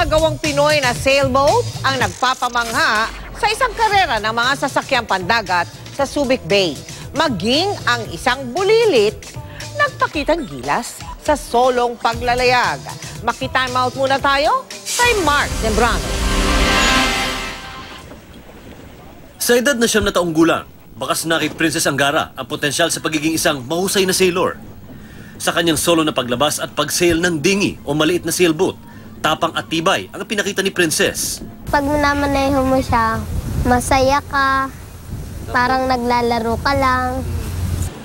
Manggagawang Pinoy na sailboat ang nagpapamangha sa isang karera ng mga sasakyang pandagat sa Subic Bay. Maging ang isang bulilit, nagpakitang gilas sa solong paglalayag. Makita mouth muna tayo kay Mark Zembrano. Sa edad na 9 na taong gulang, bakas na kay Princess Angara ang potensyal sa pagiging isang mahusay na sailor. Sa kanyang solo na paglabas at pagsail ng dinghy o maliit na sailboat, tapang at tibay ang pinakita ni Princess. Pag minamaneho mo siya, masaya ka, parang naglalaro ka lang.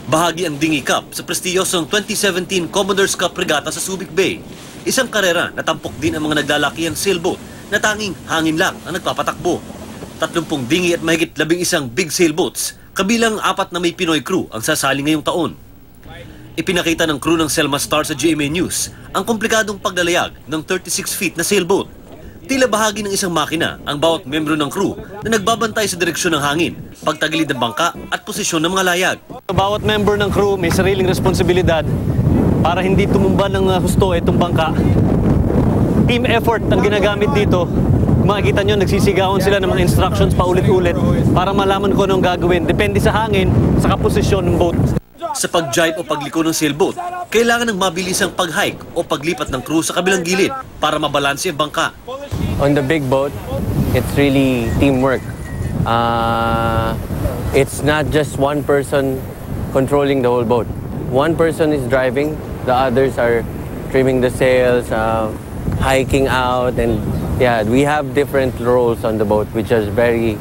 Bahagi ang Dinghy Cup sa prestiyosong 2017 Commodore's Cup Regatta sa Subic Bay. Isang karera na tampok din ang mga naglalakihang sailboat na tanging hangin lang ang nagpapatakbo. 30 dinghy at mahigit 11 big sailboats, kabilang 4 na may Pinoy crew ang sasali ngayong taon. Ipinakita ng crew ng Selma Star sa GMA News ang komplikadong paglalayag ng 36 feet na sailboat. Tila bahagi ng isang makina ang bawat membro ng crew na nagbabantay sa direksyon ng hangin, pagtagilid ng bangka at posisyon ng mga layag. Bawat member ng crew may sariling responsibilidad para hindi tumumba ng husto itong bangka. Team effort ang ginagamit dito. Makikita nyo, nagsisigawan sila ng mga instructions paulit-ulit para malaman kung anong gagawin. Depende sa hangin, sa kaposisyon ng boat. Sa pag-jibe o pagliko ng sailboat, kailangan ng mabilisang pag-hike o paglipat ng crew sa kabilang gilid para mabalanse ang bangka. On the big boat, it's really teamwork. It's not just one person controlling the whole boat. One person is driving, the others are trimming the sails, hiking out, and yeah, we have different roles on the boat, which is very,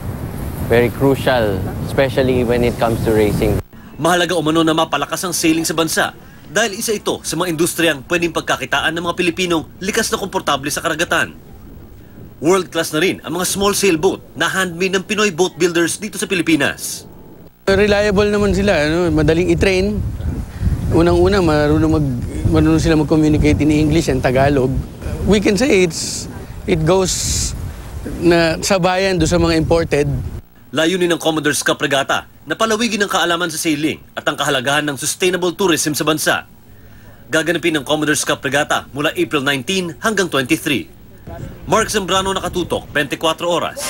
very crucial, especially when it comes to racing. Mahalaga umano na mapalakas ang sailing sa bansa dahil isa ito sa mga industriyang pwedeng pagkakitaan ng mga Pilipinong likas na komportable sa karagatan. World-class na rin ang mga small sailboat na handmade ng Pinoy boat builders dito sa Pilipinas. Reliable naman sila, madaling i-train. Unang-una, marunong sila mag-communicate in English and Tagalog. We can say it goes na sabayan do sa mga imported. Layunin ng Commodore's Cup Regatta na palawigin ang kaalaman sa sailing at ang kahalagahan ng sustainable tourism sa bansa. Gaganapin ng Commodore's Cup Regatta mula April 19 hanggang 23. Mark Zembrano, nakatutok, 24 oras.